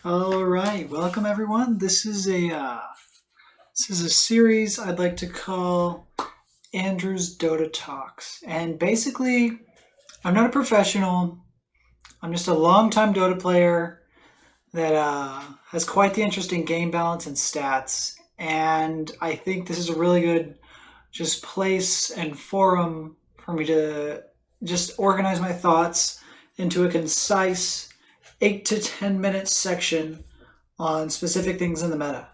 All right, welcome everyone. This is a series I'd like to call Andrew's Dota Talks, and basically, I'm not a professional. I'm just a longtime Dota player that has quite the interesting game balance and stats, and I think this is a really good just place and forum for me to just organize my thoughts into a concise 8 to 10 minute section on specific things in the meta.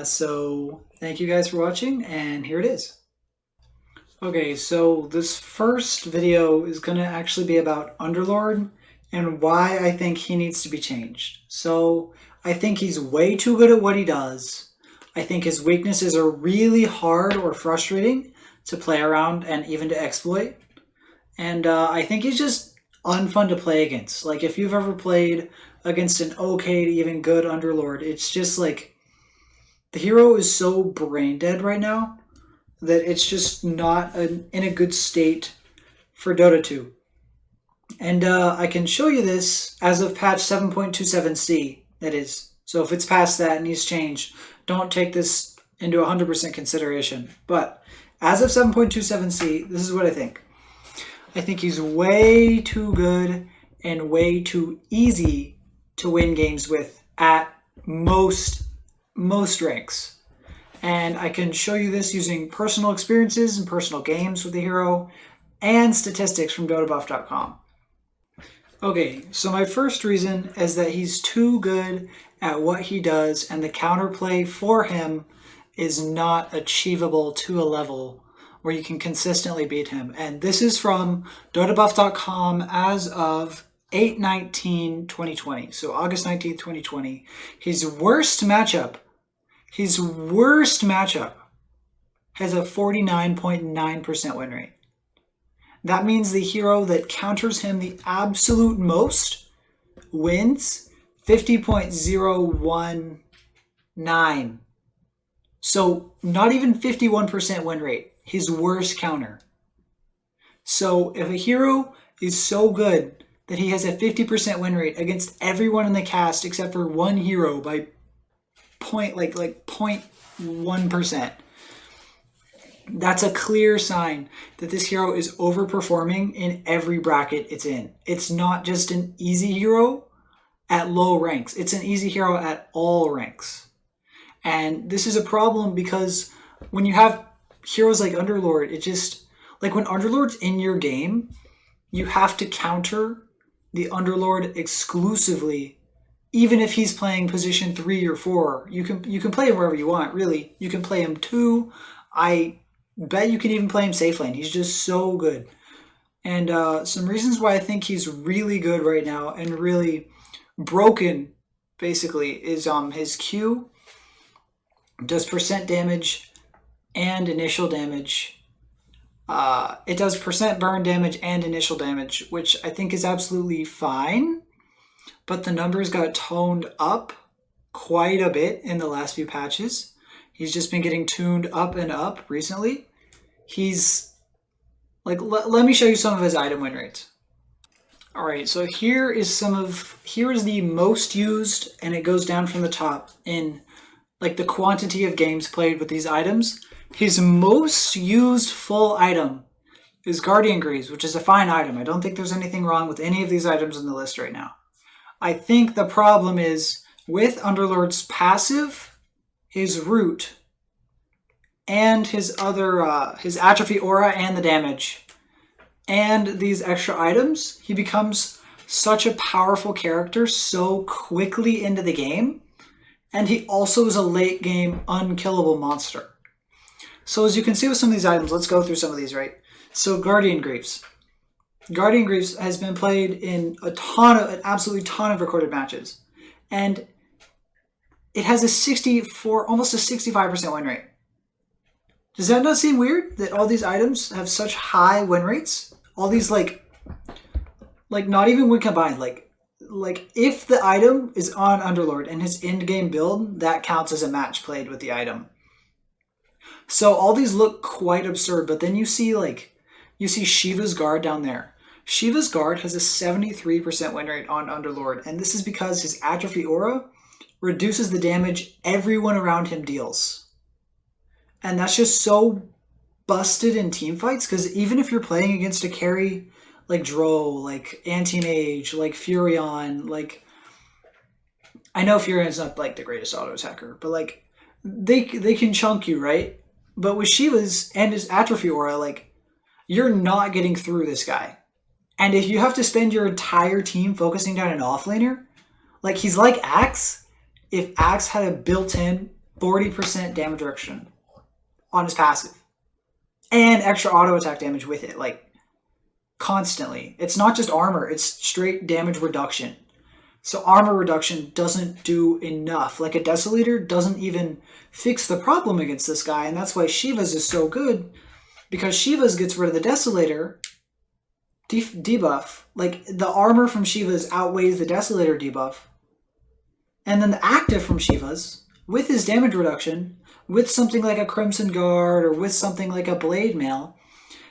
So thank you guys for watching, and here it is. Okay, so this first video is going to actually be about Underlord and why I think he needs to be changed. So I think he's way too good at what he does. I think his weaknesses are really hard or frustrating to play around and even to exploit. And I think he's just unfun to play against. Like, if you've ever played against an okay to even good Underlord, it's just like the hero is so brain dead right now that it's just not in a good state for Dota 2. And I can show you this as of patch 7.27c, that is. So if it's past that and he's changed, don't take this into 100% consideration. But as of 7.27c, this is what I think. I think he's way too good and way too easy to win games with at most ranks. And I can show you this using personal experiences and personal games with the hero and statistics from dotabuff.com. Okay, so my first reason is that he's too good at what he does, and the counterplay for him is not achievable to a level where you can consistently beat him. And this is from dotabuff.com as of 8/19/2020, so August 19th, 2020. His worst matchup has a 49.9% win rate. That means the hero that counters him the absolute most wins 50.019. So not even 51% win rate, his worst counter. So if a hero is so good that he has a 50% win rate against everyone in the cast except for one hero by 0.1%, that's a clear sign that this hero is overperforming in every bracket it's in. It's not just an easy hero at low ranks. It's an easy hero at all ranks. And this is a problem because when you have heroes like Underlord, it just, like when Underlord's in your game, you have to counter the Underlord exclusively. Even if he's playing position 3 or 4, you can play him wherever you want, really. You can play him 2. I bet you can even play him safe lane. He's just so good. And some reasons why I think he's really good right now and really broken, basically, is his Q does percent damage and initial damage. It does percent burn damage and initial damage, which I think is absolutely fine. But the numbers got toned up quite a bit in the last few patches. He's just been getting tuned up and up recently. He's like, let me show you some of his item win rates. All right, so here is the most used, and it goes down from the top in like the quantity of games played with these items. His most used full item is Guardian Greaves, which is a fine item. I don't think there's anything wrong with any of these items in the list right now. I think the problem is with Underlord's passive, his root, and his other, his atrophy aura and the damage, and these extra items, he becomes such a powerful character so quickly into the game, and he also is a late game unkillable monster. So as you can see with some of these items, let's go through some of these, right? So Guardian Greaves. Guardian Greaves has been played in an absolutely ton of recorded matches. And it has almost a 65% win rate. Does that not seem weird that all these items have such high win rates? All these like not even when combined, like if the item is on Underlord and his end game build, that counts as a match played with the item. So all these look quite absurd, but then you see Shiva's Guard down there. Shiva's guard has a 73% win rate on Underlord, and this is because his atrophy aura reduces the damage everyone around him deals. And that's just so busted in team fights, because even if you're playing against a carry like Dro, like Anti-Mage, like Furion, like... I know Furion's not like the greatest auto attacker, but like they can chunk you, right? But with Shiva's and his atrophy aura, like you're not getting through this guy. And if you have to spend your entire team focusing down an offlaner, like he's like Axe, if Axe had a built-in 40% damage reduction on his passive and extra auto attack damage with it, like constantly. It's not just armor, it's straight damage reduction. So armor reduction doesn't do enough. Like a Desolator doesn't even fix the problem against this guy, and that's why Shiva's is so good, because Shiva's gets rid of the Desolator debuff. Like the armor from Shiva's outweighs the Desolator debuff. And then the active from Shiva's, with his damage reduction, with something like a Crimson Guard or with something like a Blade Mail,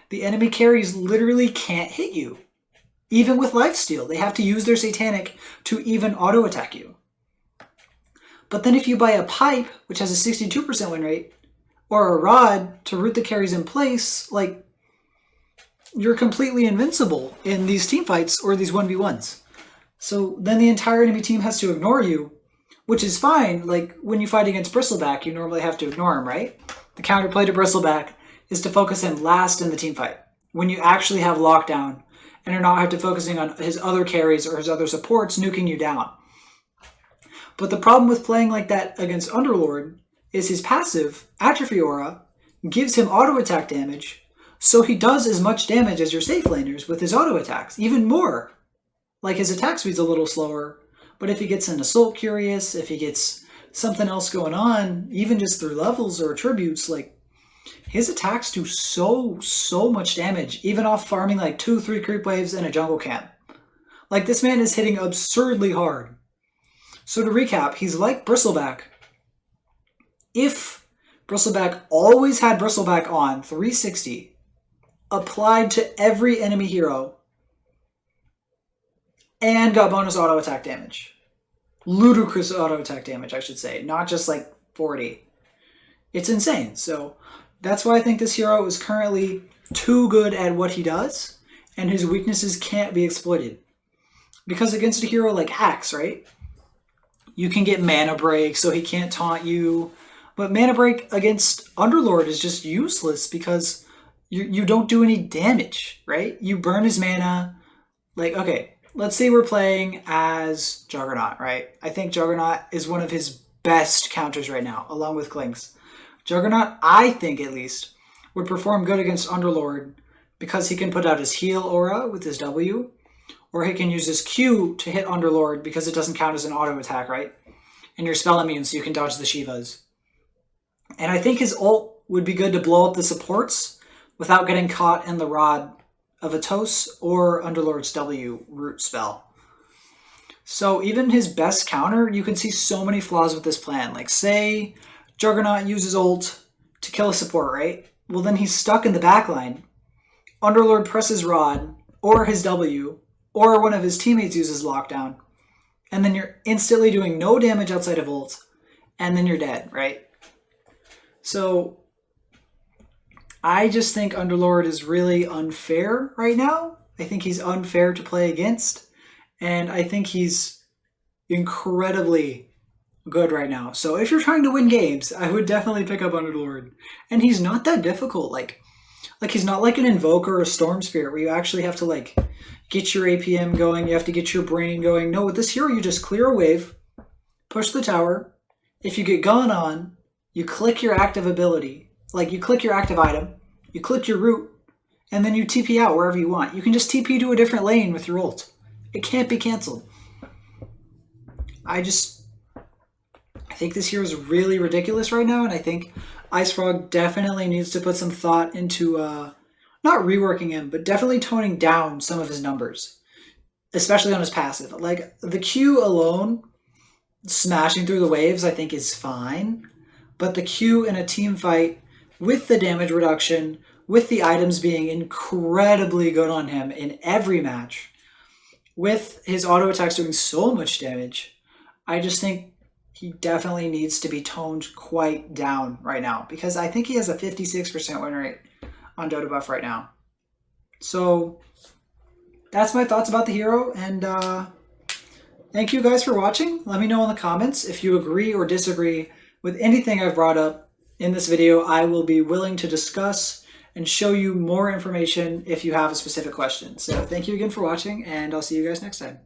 the enemy carries literally can't hit you. Even with Lifesteal, they have to use their Satanic to even auto-attack you. But then if you buy a Pipe, which has a 62% win rate, or a Rod to root the carries in place, like, you're completely invincible in these team fights or these 1v1s. So then the entire enemy team has to ignore you, which is fine. Like, when you fight against Bristleback, you normally have to ignore him, right? The counterplay to Bristleback is to focus him last in the team fight, when you actually have lockdown, and are not have to focusing on his other carries or his other supports nuking you down. But the problem with playing like that against Underlord is his passive, Atrophy Aura, gives him auto attack damage, so he does as much damage as your safe laners with his auto attacks, even more. Like his attack speed's a little slower, but if he gets an Assault Curious, if he gets something else going on, even just through levels or attributes, like, his attacks do so much damage, even off farming like 2-3 creep waves and a jungle camp. Like, this man is hitting absurdly hard. So to recap, he's like Bristleback. If Bristleback always had Bristleback on 360, applied to every enemy hero, and got bonus auto attack damage. Ludicrous auto attack damage, I should say, not just like 40. It's insane. So that's why I think this hero is currently too good at what he does, and his weaknesses can't be exploited. Because against a hero like Axe, right? You can get Mana Break, so he can't taunt you. But Mana Break against Underlord is just useless because you don't do any damage, right? You burn his mana. Like, okay, let's say we're playing as Juggernaut, right? I think Juggernaut is one of his best counters right now, along with Klinks. Juggernaut, I think at least, would perform good against Underlord because he can put out his heal aura with his W, or he can use his Q to hit Underlord because it doesn't count as an auto attack, right? And you're spell immune, so you can dodge the Shivas. And I think his ult would be good to blow up the supports without getting caught in the rod of a Tos or Underlord's W root spell. So even his best counter, you can see so many flaws with this plan. Like, say Juggernaut uses ult to kill a support, right? Well, then he's stuck in the backline. Underlord presses Rod, or his W, or one of his teammates uses Lockdown, and then you're instantly doing no damage outside of ult, and then you're dead, right? So I just think Underlord is really unfair right now. I think he's unfair to play against, and I think he's incredibly good right now. So if you're trying to win games, I would definitely pick up Underlord. And he's not that difficult. Like he's not like an Invoker or a Storm Spirit where you actually have to like get your APM going, you have to get your brain going. No, with this hero, you just clear a wave, push the tower. If you get gone on, you click your active ability. Like, you click your active item, you click your root, and then you TP out wherever you want. You can just TP to a different lane with your ult. It can't be canceled. I think this hero is really ridiculous right now, and I think IceFrog definitely needs to put some thought into not reworking him, but definitely toning down some of his numbers, especially on his passive. Like, the Q alone, smashing through the waves, I think is fine, but the Q in a team fight with the damage reduction, with the items being incredibly good on him in every match, with his auto attacks doing so much damage, I just think he definitely needs to be toned quite down right now, because I think he has a 56% win rate on Dota Buff right now. So that's my thoughts about the hero, and thank you guys for watching. Let me know in the comments if you agree or disagree with anything I've brought up in this video. I will be willing to discuss and show you more information if you have a specific question. So thank you again for watching, and I'll see you guys next time.